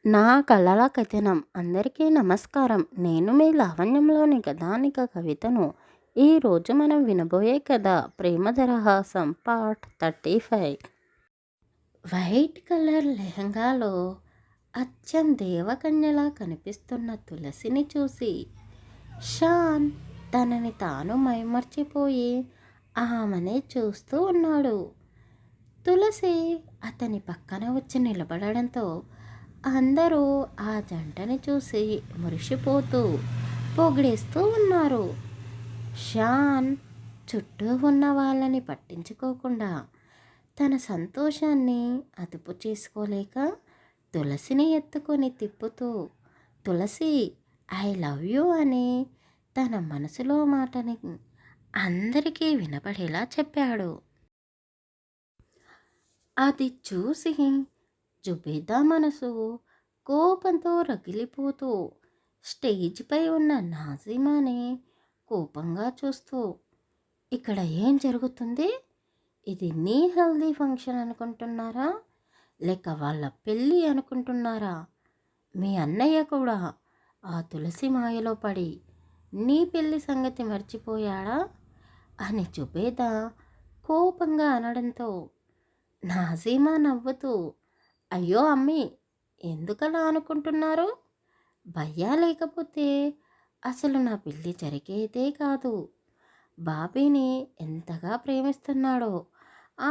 నా కళల కథనం అందరికీ నమస్కారం. నేను మీ లావణ్యంలోని కథానిక కవితను. ఈరోజు మనం వినబోయే కథ ప్రేమ దరహాసం పార్ట్ 35. వైట్ కలర్ లెహంగాలో అచ్చం దేవకన్యలా కనిపిస్తున్న తులసిని చూసి షాన్ తనని తాను మైమర్చిపోయి ఆమెనే చూస్తూ ఉన్నాడు. తులసి అతని పక్కన వచ్చి నిలబడడంతో అందరూ ఆ జంటని చూసి మురిసిపోతూ పొగిడేస్తూ ఉన్నారు. షాన్ చుట్టూ ఉన్న వాళ్ళని పట్టించుకోకుండా తన సంతోషాన్ని అదుపు చేసుకోలేక తులసిని ఎత్తుకొని తిప్పుతూ తులసి ఐ లవ్ యూ అని తన మనసులో మాటని అందరికీ వినపడేలా చెప్పాడు. అది చూసి జుబేదా మనసు కోపంతో రగిలిపోతూ స్టేజ్పై ఉన్న నాజిమాని కోపంగా చూస్తూ, ఇక్కడ ఏం జరుగుతుంది? ఇది నీ హెల్దీ ఫంక్షన్ అనుకుంటున్నారా, లేక వాళ్ళ పెళ్ళి అనుకుంటున్నారా? మీ అన్నయ్య కూడా ఆ తులసి మాయలో పడి నీ పెళ్ళి సంగతి మర్చిపోయాడా అని జుబేదా కోపంగా అనడంతో నాజీమా నవ్వుతూ, అయ్యో అమ్మీ, ఎందుకలా అనుకుంటున్నారు? భయ్యా లేకపోతే అసలు నా పెళ్ళి జరిగేదే కాదు. బాబీని ఎంతగా ప్రేమిస్తున్నాడో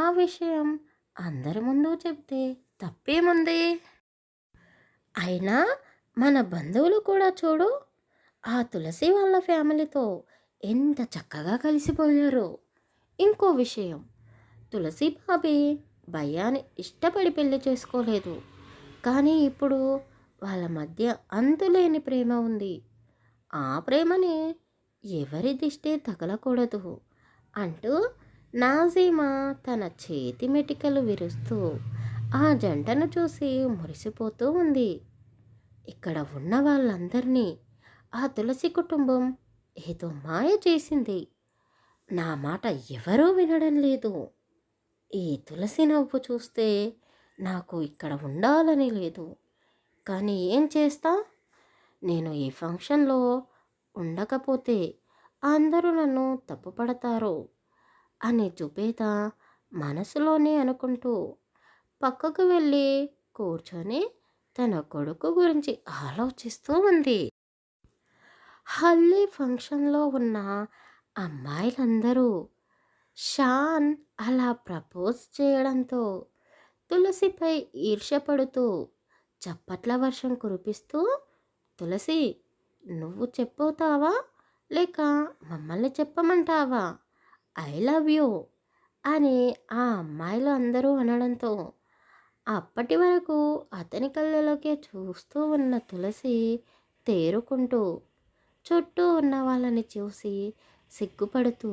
ఆ విషయం అందరి ముందు చెప్తే తప్పేముంది? అయినా మన బంధువులు కూడా చూడు, ఆ తులసి వాళ్ళ ఫ్యామిలీతో ఎంత చక్కగా కలిసిపోయారో. ఇంకో విషయం, తులసి బాబీ భయ్యాని ఇష్టపడి పెళ్లి చేసుకోలేదు, కానీ ఇప్పుడు వాళ్ళ మధ్య అంతులేని ప్రేమ ఉంది. ఆ ప్రేమని ఎవరి దిష్టి తగలకూడదు అంటూ నాజీమా తన చేతి మెటికలు విరుస్తూ ఆ జంటను చూసి మురిసిపోతూ ఉంది. ఇక్కడ ఉన్న వాళ్ళందరినీ ఆ తులసి కుటుంబం ఏదో మాయ చేసింది. నా మాట ఎవరూ వినడం లేదు. ఈ తులసి నవ్వు చూస్తే నాకు ఇక్కడ ఉండాలని లేదు, కానీ ఏం చేస్తా? నేను ఈ ఫంక్షన్లో ఉండకపోతే అందరూ నన్ను తప్పుపడతారు అని జుబేదా మనసులోనే అనుకుంటూ పక్కకు వెళ్ళి కూర్చొని తన కొడుకు గురించి ఆలోచిస్తూ ఉంది. హల్దీ ఫంక్షన్లో ఉన్న అమ్మాయిలందరూ షాన్ అలా ప్రపోజ్ చేయడంతో తులసిపై ఈర్ష్యపడుతూ చప్పట్ల వర్షం కురిపిస్తూ, తులసి, నువ్వు చెప్పవుతావా లేక మమ్మల్ని చెప్పమంటావా? ఐ లవ్ యూ అని ఆ అమ్మాయిలు అందరూ అనడంతో అప్పటి వరకు అతని కళ్ళలోకే చూస్తూ ఉన్న తులసి తేరుకుంటూ చుట్టూ ఉన్న వాళ్ళని చూసి సిగ్గుపడుతూ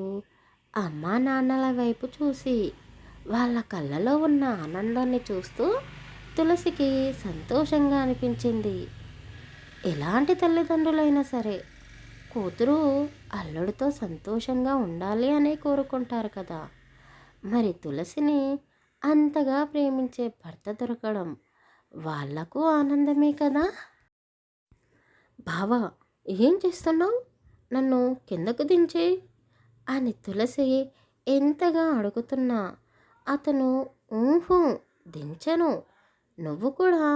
అమ్మా నాన్నల వైపు చూసి వాళ్ళ కళ్ళలో ఉన్న ఆనందాన్ని చూస్తూ తులసికి సంతోషంగా అనిపించింది. ఎలాంటి తల్లిదండ్రులైనా సరే కూతురు అల్లుడితో సంతోషంగా ఉండాలి అనే కోరుకుంటారు కదా. మరి తులసిని అంతగా ప్రేమించే భర్త దొరకడం వాళ్లకు ఆనందమే కదా. బావా, ఏం చేస్తున్నావు? నన్ను కిందకు దించే అని తులసి ఎంతగా అడుగుతున్నా అతను ఊహు, దించను, నువ్వు కూడా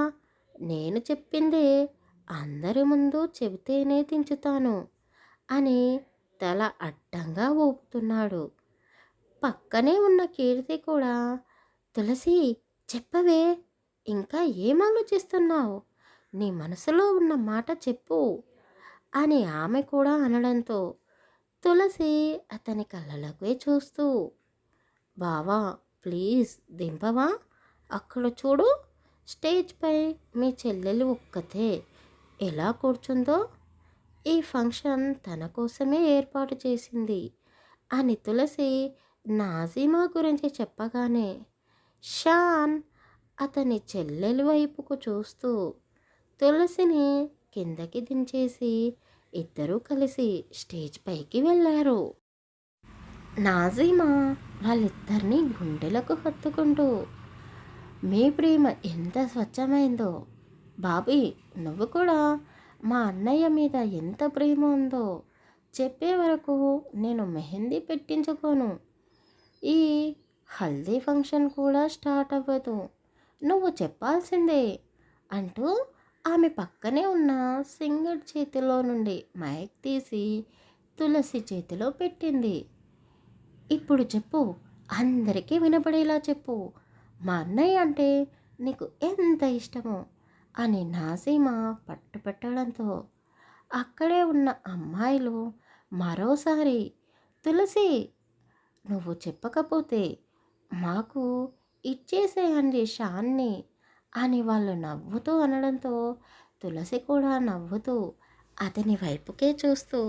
నేను చెప్పిందే అందరి ముందు చెబితేనే దించుతాను అని తల అడ్డంగా ఊపుతున్నాడు. పక్కనే ఉన్న కీర్తి కూడా, తులసి చెప్పవే, ఇంకా ఏం ఆలోచిస్తున్నావు? నీ మనసులో ఉన్న మాట చెప్పు అని ఆమె కూడా అనడంతో తులసి అతని కళ్ళలోకి చూస్తూ, బావా ప్లీజ్ దింపవా? అక్కడ చూడు, స్టేజ్పై మీ చెల్లెలు ఒక్కతే ఎలా కూర్చుందో. ఈ ఫంక్షన్ తన కోసమే ఏర్పాటు చేసింది అని తులసి నాజీమా గురించి చెప్పగానే షాన్ అతని చెల్లెలి వైపుకు చూస్తూ తులసిని కిందకి దించేసి ఇద్దరూ కలిసి స్టేజ్ పైకి వెళ్ళారు. నాజీమా వాళ్ళిద్దరినీ గుండెలకు హత్తుకుంటూ, మీ ప్రేమ ఎంత స్వచ్ఛమైందో, బాబీ, నువ్వు కూడా మా అన్నయ్య మీద ఎంత ప్రేమ ఉందో చెప్పే వరకు నేను మెహందీ పెట్టించుకోను. ఈ హల్దీ ఫంక్షన్ కూడా స్టార్ట్ అవ్వదు. నువ్వు చెప్పాల్సిందే అంటూ ఆమె పక్కనే ఉన్న సింగర్ చేతిలో నుండి మైక్ తీసి తులసి చేతిలో పెట్టింది. ఇప్పుడు చెప్పు, అందరికీ వినపడేలా చెప్పు, మా అన్నయ్య అంటే నీకు ఎంత ఇష్టమో అని నాసీమ పట్టుపెట్టడంతో అక్కడే ఉన్న అమ్మాయిలు మరోసారి, తులసి, నువ్వు చెప్పకపోతే మాకు ఇచ్చేసేయండి షాన్ని అని వాళ్ళు నవ్వుతూ అనడంతో తులసి కూడా నవ్వుతూ అతని వైపుకే చూస్తూ,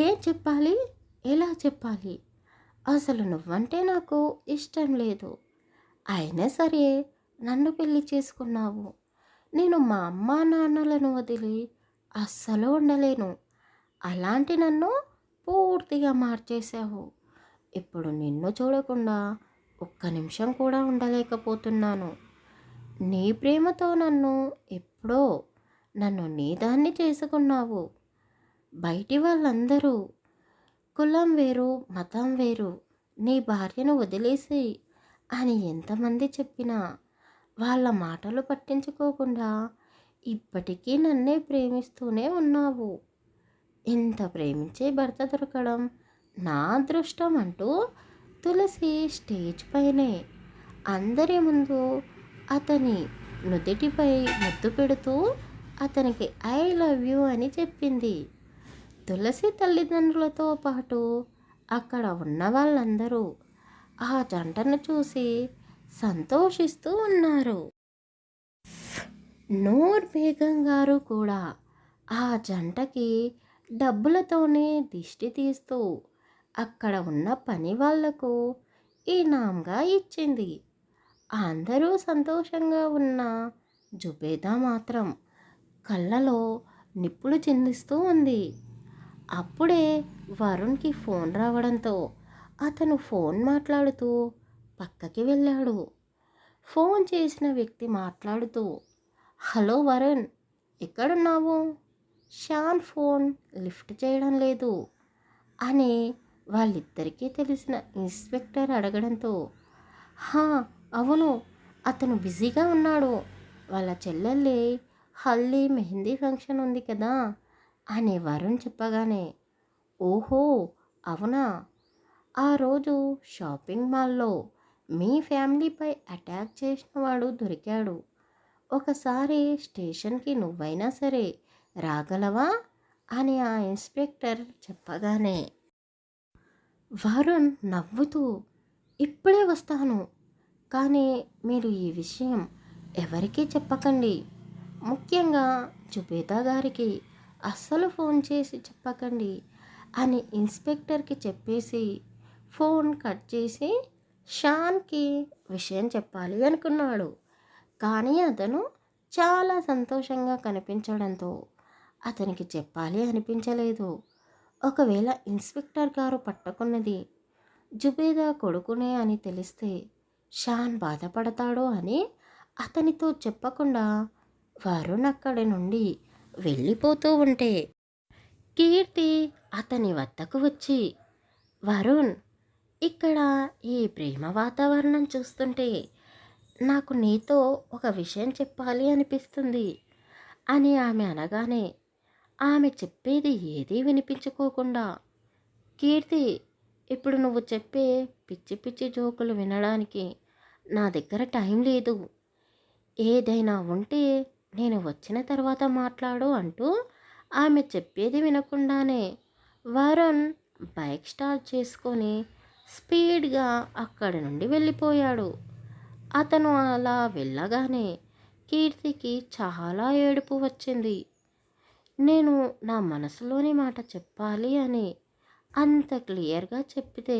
ఏం చెప్పాలి, ఎలా చెప్పాలి, అసలు నువ్వంటే నాకు ఇష్టం లేదు, అయినా సరే నన్ను పెళ్లి చేసుకున్నావు, నేను మా అమ్మా నాన్నలను వదిలి అస్సలు ఉండలేను, అలాంటి నన్ను పూర్తిగా మార్చేశావు, ఇప్పుడు నిన్ను చూడకుండా ఒక్క నిమిషం కూడా ఉండలేకపోతున్నాను, నీ ప్రేమతో ఎప్పుడో నన్ను నీదాన్ని చేసుకున్నావు, బయటి వాళ్ళందరూ కులం వేరు మతం వేరు, నీ భార్యను వదిలేసి అని ఎంతమంది చెప్పినా వాళ్ళ మాటలు పట్టించుకోకుండా ఇప్పటికీ నన్నే ప్రేమిస్తూనే ఉన్నావు, ఇంత ప్రేమించే భర్త దొరకడం నా అదృష్టం అంటూ తులసి స్టేజ్ పైనే అందరి ముందు అతని నుదిటిపై ముద్దు పెడుతూ అతనికి ఐ లవ్ యూ అని చెప్పింది. తులసి తల్లిదండ్రులతో పాటు అక్కడ ఉన్న వాళ్ళందరూ ఆ జంటను చూసి సంతోషిస్తూ ఉన్నారు. నూర్ బేగం గారు కూడా ఆ జంటకి డబ్బులతోనే దిష్టి తీస్తూ అక్కడ ఉన్న పని వాళ్లకు ఇనాంగా ఇచ్చింది. అందరూ సంతోషంగా ఉన్న జుబేదా మాత్రం కళ్ళలో నిప్పులు చిందిస్తూ ఉంది. అప్పుడే వరుణ్కి ఫోన్ రావడంతో అతను ఫోన్ మాట్లాడుతూ పక్కకి వెళ్ళాడు. ఫోన్ చేసిన వ్యక్తి మాట్లాడుతూ, హలో వరుణ్, ఎక్కడున్నావు, షాన్ ఫోన్ లిఫ్ట్ చేయడం లేదు అని వాళ్ళిద్దరికీ తెలిసిన ఇన్స్పెక్టర్ అడగడంతో, హా అవును, అతను బిజీగా ఉన్నాడు, వాళ్ళ చెల్లెల్లి హల్దీ మెహందీ ఫంక్షన్ ఉంది కదా అని వరుణ్ చెప్పగానే, ఓహో అవునా, ఆ రోజు షాపింగ్ మాల్లో మీ ఫ్యామిలీపై అటాక్ చేసిన వాడు దొరికాడు, ఒకసారి స్టేషన్కి నువ్వైనా సరే రాగలవా అని ఆ ఇన్స్పెక్టర్ చెప్పగానే వరుణ్ నవ్వుతూ, ఇప్పుడే వస్తాను, కానీ మీరు ఈ విషయం ఎవరికీ చెప్పకండి, ముఖ్యంగా జుబేదా గారికి అస్సలు ఫోన్ చేసి చెప్పకండి అని ఇన్స్పెక్టర్కి చెప్పేసి ఫోన్ కట్ చేసి షాన్కి విషయం చెప్పాలి అనుకున్నాడు. కానీ అతను చాలా సంతోషంగా కనిపించడంతో అతనికి చెప్పాలి అనిపించలేదు. ఒకవేళ ఇన్స్పెక్టర్ గారు పట్టుకున్నది జుబేదా కొడుకునే అని తెలిస్తే షాన్ బాధపడతాడో అని అతనితో చెప్పకుండా వరుణ్ అక్కడి నుండి వెళ్ళిపోతూ ఉంటే కీర్తి అతని వద్దకు వచ్చి, వరుణ్, ఇక్కడ ఈ ప్రేమ వాతావరణం చూస్తుంటే నాకు నీతో ఒక విషయం చెప్పాలి అనిపిస్తుంది అని ఆమె అనగానే ఆమె చెప్పేది ఏదీ వినిపించుకోకుండా, కీర్తి, ఇప్పుడు నువ్వు చెప్పే పిచ్చి పిచ్చి జోకులు వినడానికి నా దగ్గర టైం లేదు, ఏదైనా ఉంటే నేను వచ్చిన తర్వాత మాట్లాడు అంటూ ఆమె చెప్పేది వినకుండానే వరుణ్ బైక్ స్టార్ట్ చేసుకొని స్పీడ్గా అక్కడి నుండి వెళ్ళిపోయాడు. అతను అలా వెళ్ళగానే కీర్తికి చాలా ఏడుపు వచ్చింది. నేను నా మనసులోని మాట చెప్పాలి అని అంత క్లియర్గా చెప్పితే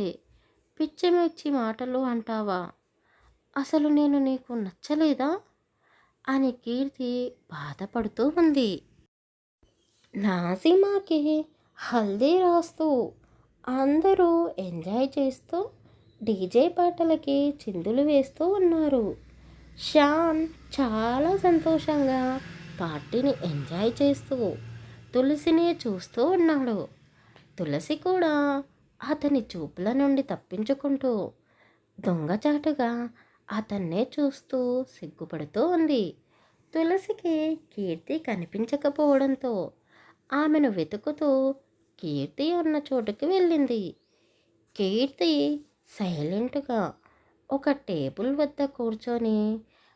పిచ్చిమిచ్చి మాటలు అంటావా, అసలు నేను నీకు నచ్చలేదా అని కీర్తి బాధపడుతూ ఉంది. నాజిమాకి హల్దీ రాస్తూ అందరూ ఎంజాయ్ చేస్తూ డీజే పాటలకి చిందులు వేస్తూ ఉన్నారు. శ్యామ్ చాలా సంతోషంగా పార్టీని ఎంజాయ్ చేస్తూ తులసిని చూస్తూ ఉన్నాడు. తులసి కూడా అతని చూపుల నుండి తప్పించుకుంటూ దొంగచాటుగా అతన్నే చూస్తూ సిగ్గుపడుతూ ఉంది. తులసికి కీర్తి కనిపించకపోవడంతో ఆమెను వెతుకుతూ కీర్తి ఉన్న చోటుకి వెళ్ళింది. కీర్తి సైలెంట్గా ఒక టేబుల్ వద్ద కూర్చొని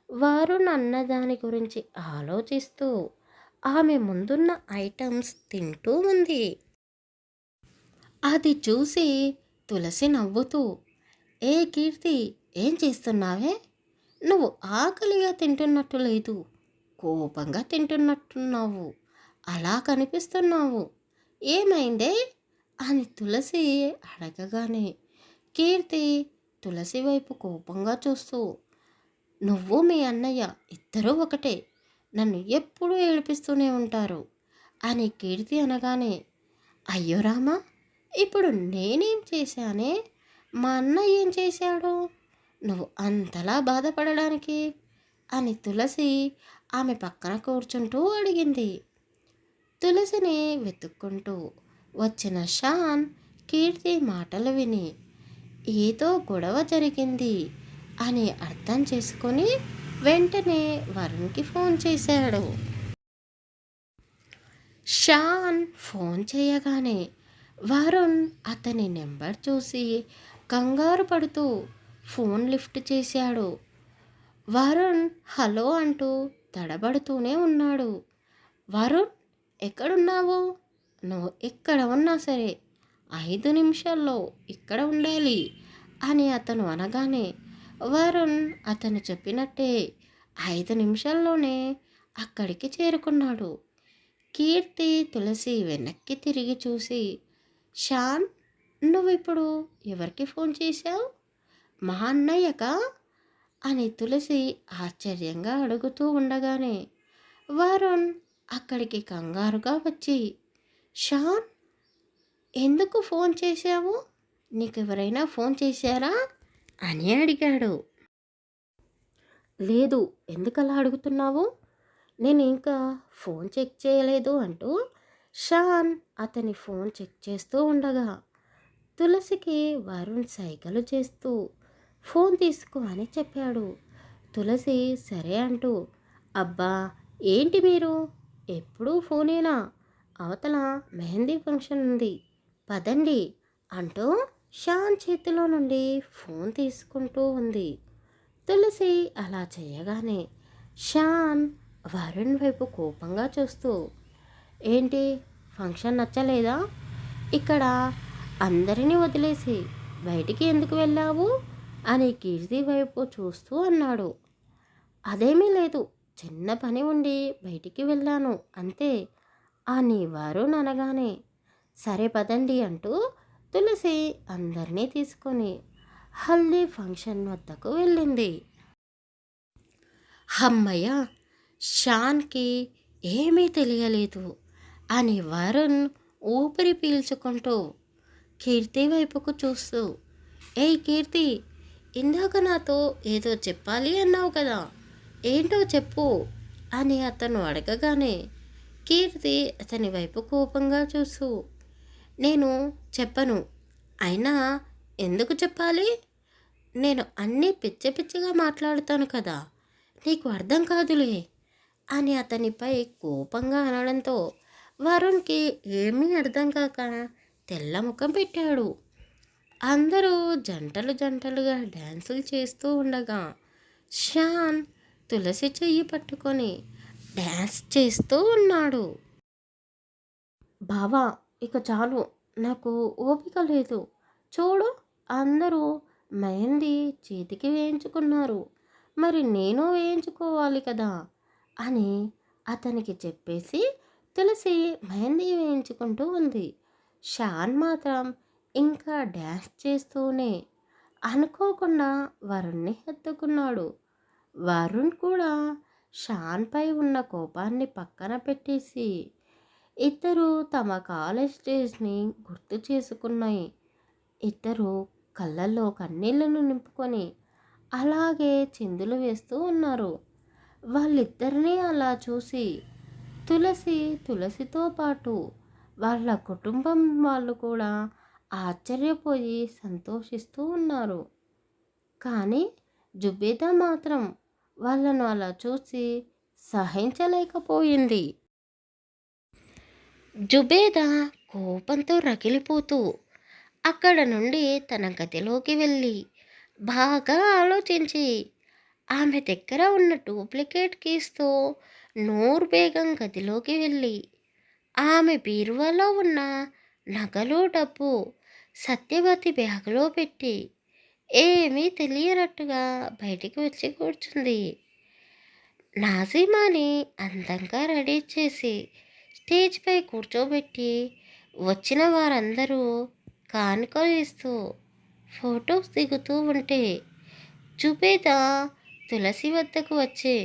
వరుణ్ అన్నదాని గురించి ఆలోచిస్తూ ఆమె ముందున్న ఐటమ్స్ తింటూ ఉంది. అది చూసి తులసి నవ్వుతూ, ఏ కీర్తి, ఏం చేస్తున్నావే? నువ్వు ఆకలిగా తింటున్నట్టు లేదు, కోపంగా తింటున్నట్టున్నావు, అలా కనిపిస్తున్నావు, ఏమైందే అని తులసి అడగగానే కీర్తి తులసి వైపు కోపంగా చూస్తూ, నువ్వు మీ అన్నయ్య ఇద్దరూ ఒకటే, నన్ను ఎప్పుడూ ఏడిపిస్తూనే ఉంటారు అని కీర్తి అనగానే, అయ్యో రామా, ఇప్పుడు నేనేం చేశానే, మా అన్నయ్య ఏం చేశాడు నువ్వు అంతలా బాధపడడానికి అని తులసి ఆమె పక్కన కూర్చుంటూ అడిగింది. తులసిని వెతుక్కుంటూ వచ్చిన షాన్ కీర్తి మాటలు విని ఏదో గొడవ జరిగింది అని అర్థం చేసుకొని వెంటనే వరుణ్కి ఫోన్ చేశాడు. షాన్ ఫోన్ చేయగానే వరుణ్ అతని నెంబర్ చూసి కంగారు పడుతూ ఫోన్ లిఫ్ట్ చేశాడు. వరుణ్ హలో అంటూ తడబడుతూనే ఉన్నాడు. వరుణ్, ఎక్కడున్నావు? నువ్వు ఎక్కడ ఉన్నా సరే 5 నిమిషాల్లో ఇక్కడ ఉండాలి అని అతను అనగానే వరుణ్ అతను చెప్పినట్టే 5 నిమిషాల్లోనే అక్కడికి చేరుకున్నాడు. కీర్తి తులసి వెనక్కి తిరిగి చూసి, షాన్, నువ్విప్పుడు ఎవరికి ఫోన్ చేశావు? మా అన్నయ్యకా అని తులసి ఆశ్చర్యంగా అడుగుతూ ఉండగానే వరుణ్ అక్కడికి కంగారుగా వచ్చి, షాన్, ఎందుకు ఫోన్ చేశావు? నీకెవరైనా ఫోన్ చేశారా అని అడిగాడు. లేదు, ఎందుకలా అడుగుతున్నావు? నేను ఇంకా ఫోన్ చెక్ చేయలేదు అంటూ షాన్ అతని ఫోన్ చెక్ చేస్తూ ఉండగా తులసికి వరుణ్ సైగలు చేస్తూ ఫోన్ తీసుకో అని చెప్పాడు. తులసి సరే అంటూ, అబ్బా ఏంటి మీరు ఎప్పుడూ ఫోనేనా, అవతల మెహందీ ఫంక్షన్ ఉంది, పదండి అంటూ షాన్ చేతిలో నుండి ఫోన్ తీసుకుంటూ ఉంది. తులసి అలా చేయగానే షాన్ వరుణ్ వైపు కోపంగా చూస్తూ, ఏంటి ఫంక్షన్ నచ్చలేదా? ఇక్కడ అందరినీ వదిలేసి బయటికి ఎందుకు వెళ్ళావు అని కీర్తి వైపు చూస్తూ అన్నాడు. అదేమీ లేదు, చిన్న పని ఉండి బయటికి వెళ్ళాను అంతే అని వరుణ్ అనగానే సరే పదండి అంటూ తులసి అందరినీ తీసుకొని హల్దీ ఫంక్షన్ వద్దకు వెళ్ళింది. అమ్మయ్య, షాన్కి ఏమీ తెలియలేదు అని వరుణ్ ఊపిరి పీల్చుకుంటూ కీర్తి వైపుకు చూస్తూ, ఏయ్ కీర్తి, ఇందాక నాతో ఏదో చెప్పాలి అన్నావు కదా, ఏంటో చెప్పు అని అతను అడగగానే కీర్తి అతని వైపు కోపంగా చూస్తూ, నేను చెప్పను, అయినా ఎందుకు చెప్పాలి, నేను అన్నీ పిచ్చి పిచ్చిగా మాట్లాడుతాను కదా, నీకు అర్థం కాదులే అని అతనిపై కోపంగా అనడంతో వరుణ్కి ఏమీ అర్థం కాక తెల్ల ముఖం పెట్టాడు. అందరూ జంటలు జంటలుగా డ్యాన్సులు చేస్తూ ఉండగా షాన్ తులసి చెయ్యి పట్టుకొని డ్యాన్స్ చేస్తూ ఉన్నాడు. బావా, ఇక చాలు, నాకు ఓపిక లేదు, చూడు అందరూ మెహందీ చేతికి వేయించుకున్నారు, మరి నేను వేయించుకోవాలి కదా అని అతనికి చెప్పేసి తులసి మెహందీ వేయించుకుంటూ ఉంది. షాన్ మాత్రం ఇంకా డ్యాన్స్ చేస్తూనే అనుకోకుండా వరుణ్ణి హత్తుకున్నాడు. వరుణ్ కూడా షాన్పై ఉన్న కోపాన్ని పక్కన పెట్టేసి ఇద్దరు తమ కాలేజ్ డేస్ని గుర్తు చేసుకున్నాయి. ఇద్దరు కళ్ళల్లో కన్నీళ్లను నింపుకొని అలాగే చిందులు వేస్తూ ఉన్నారు. వాళ్ళిద్దరినీ అలా చూసి తులసి, తులసితో పాటు వాళ్ళ కుటుంబం వాళ్ళు కూడా ఆశ్చర్యపోయి సంతోషిస్తూ ఉన్నారు. కానీ జుబేదా మాత్రం వాళ్ళను అలా చూసి సహించలేకపోయింది. జుబేదా కోపంతో రగిలిపోతూ అక్కడ నుండి తన గదిలోకి వెళ్ళి బాగా ఆలోచించి ఆమె దగ్గర ఉన్న డూప్లికేట్ కీస్తో నూరు బేగం గదిలోకి వెళ్ళి ఆమె బీరువాలో ఉన్న నగలు డబ్బు సత్యవతి బ్యాగులో పెట్టి ఏమీ తెలియనట్టుగా బయటికి వచ్చి కూర్చుంది. నాజీమాని అందంగా రెడీ చేసి స్టేజ్పై కూర్చోబెట్టి వచ్చిన వారందరూ కానుకలు ఇస్తూ ఫొటోస్ దిగుతూ ఉంటే జుబేదా తులసి వద్దకు వచ్చి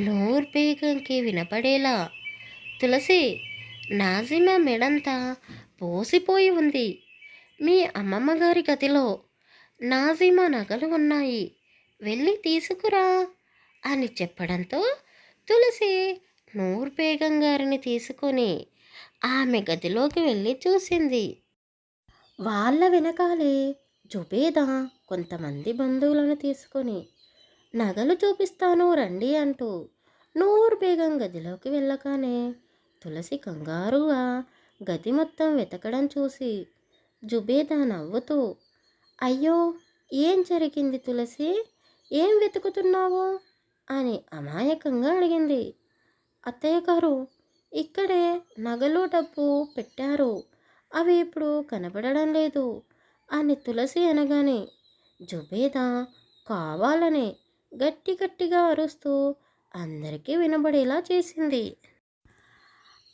నూర్ బేగంకి వినపడేలా, తులసి, నాజిమా మెడంతా పోసిపోయి ఉంది. మీ అమ్మమ్మ గారి గదిలో నాజిమా నగలు ఉన్నాయి, వెళ్ళి తీసుకురా అని చెప్పడంతో తులసి నూర్ బేగం గారిని తీసుకొని ఆమె గదిలోకి వెళ్ళి చూసింది. వాళ్ళ వెనకాలే జుబేదా కొంతమంది బంధువులను తీసుకొని నగలు చూపిస్తాను రండి అంటూ నూర్ బేగం గదిలోకి వెళ్ళగానే తులసి కంగారుగా గది మొత్తం వెతకడం చూసి జుబేదా నవ్వుతూ, అయ్యో, ఏం జరిగింది తులసి, ఏం వెతుకుతున్నావు అని అమాయకంగా అడిగింది. అత్తయ్య గారు, ఇక్కడే నగలు డబ్బు పెట్టారు, అవి ఇప్పుడు కనబడడం లేదు అని తులసి అనగానే జుబేదా కావాలనే గట్టి గట్టిగా అరుస్తూ అందరికీ వినబడేలా చేసింది.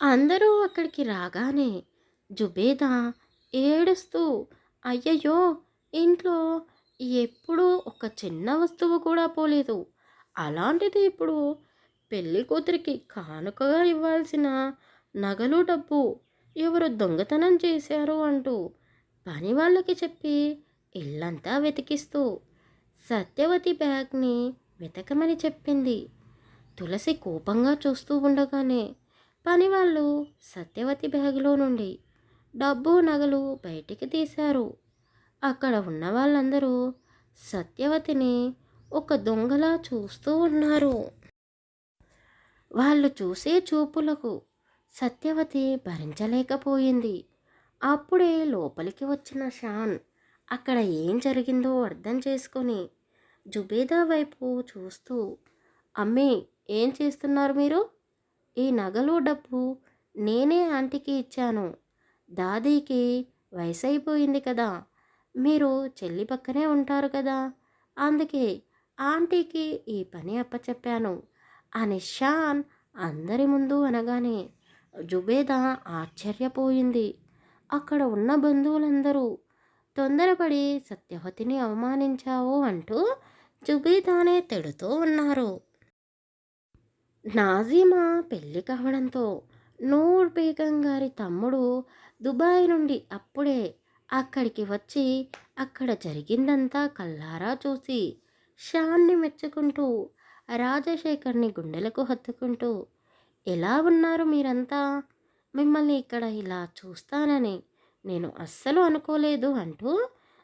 అందరూ అక్కడికి రాగానే జుబేదా ఏడుస్తూ, అయ్యయ్యో, ఇంట్లో ఎప్పుడూ ఒక చిన్న వస్తువు కూడా పోలేదు, అలాంటిది ఇప్పుడు పెళ్లి కూతురికి కానుకగా ఇవ్వాల్సిన నగలు డబ్బు ఎవరు దొంగతనం చేశారు అంటూ పని వాళ్ళకి చెప్పి ఇల్లంతా వెతికిస్తూ సత్యవతి బ్యాగ్ని వెతకమని చెప్పింది. తులసి కోపంగా చూస్తూ ఉండగానే పనివాళ్ళు సత్యవతి బ్యాగులో నుండి డబ్బు నగలు బయటికి తీశారు. అక్కడ ఉన్న వాళ్ళందరూ సత్యవతిని ఒక దొంగలా చూస్తూ ఉన్నారు. వాళ్ళు చూసే చూపులకు సత్యవతి భరించలేకపోయింది. అప్పుడే లోపలికి వచ్చిన షాన్ అక్కడ ఏం జరిగిందో అర్థం చేసుకొని జుబేదా వైపు చూస్తూ, అమ్మి, ఏం చేస్తున్నారు మీరు? ఈ నగలు డబ్బు నేనే ఆంటీకి ఇచ్చాను. దాదీకి వయసు అయిపోయింది కదా, మీరు చెల్లి పక్కనే ఉంటారు కదా, అందుకే ఆంటీకి ఈ పని అప్పచెప్పాను అని షాన్ అందరి ముందు అనగానే జుబేదా ఆశ్చర్యపోయింది. అక్కడ ఉన్న బంధువులందరూ తొందరపడి సత్యవతిని అవమానించావు అంటూ జుబేదానే తిడుతూ ఉన్నారు. నాజీమా పెళ్లి కావడంతో నూర్ బేగం గారి తమ్ముడు దుబాయ్ నుండి అప్పుడే అక్కడికి వచ్చి అక్కడ జరిగిందంతా కల్లారా చూసి షాన్ని మెచ్చుకుంటూ రాజశేఖర్ని గుండెలకు హత్తుకుంటూ, ఎలా ఉన్నారు మీరంతా, మిమ్మల్ని ఇక్కడ ఇలా చూస్తానని నేను అస్సలు అనుకోలేదు అంటూ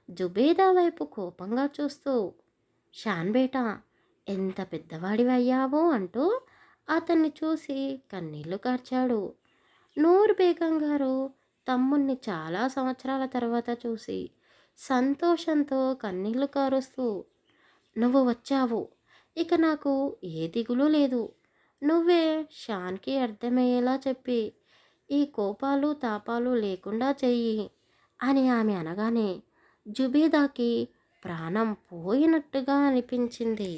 జుబేదా వైపు కోపంగా చూస్తూ, షాన్ బేటా, ఎంత పెద్దవాడివయ్యావో అంటూ అతన్ని చూసి కన్నీళ్లు కార్చాడు. నూర్ బేగం గారు తమ్ముణ్ణి చాలా సంవత్సరాల తర్వాత చూసి సంతోషంతో కన్నీళ్లు కారుస్తూ, నువ్వు వచ్చావు, ఇక నాకు ఏ దిగులు లేదు, నువ్వే షాన్కి అర్థమయ్యేలా చెప్పి ఈ కోపాలు తాపాలు లేకుండా చెయ్యి అని ఆమె అనగానే జుబేదాకి ప్రాణం పోయినట్టుగా అనిపించింది.